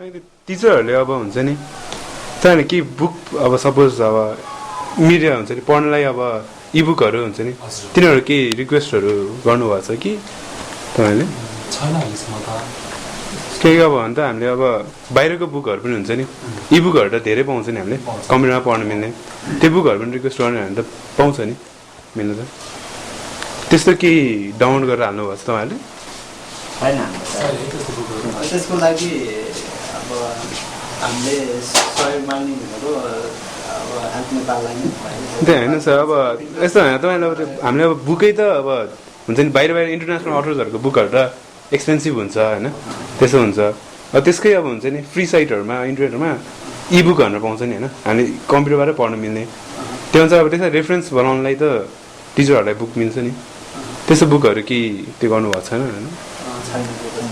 टिचरहरूले अब हुन्छ नि त्यहाँदेखि कि बुक अब सपोज अब मिडिया हुन्छ नि पढ्नलाई अब इबुकहरू हुन्छ नि तिनीहरू केही रिक्वेस्टहरू गर्नुभएको छ कि तपाईँले छैन अहिलेसम्म त केही अब अन्त हामीले अब बाहिरको बुकहरू पनि हुन्छ नि इबुकहरू त धेरै पाउँछ नि हामीले कम्प्युटरमा पढ्न मिल्ने त्यो बुकहरू पनि रिक्वेस्ट गर्ने भने त पाउँछ नि मिल्नु त त्यस्तो केही डाउनलोड गरेर हाल्नुभएको छ तपाईँहरूले छैन त्यसको लागि अब हामीले सहयोग माग्ने भनेको अब हेल्प नेपाललाई नै त्यही होइन सर अब यस्तो होइन तपाईँले अब हामीले अब बुकै त अब हुन्छ नि बाहिर बाहिर इन्टरनेसनल अथर्सहरूको बुकहरू त एक्सपेन्सिभ हुन्छ होइन त्यसो हुन्छ त्यसकै अब हुन्छ नि फ्री साइटहरूमा इन्टरनेटमा इबुकहरू पाउँछ नि होइन हामीले कम्प्युटरबाटै पढ्न मिल्ने त्यो हुन्छ अब त्यसलाई रेफरेन्स बनाउनलाई त टिचरहरूलाई बुक मिल्छ नि त्यस्तो बुकहरू कि त्यो गर्नुभएको छैन होइन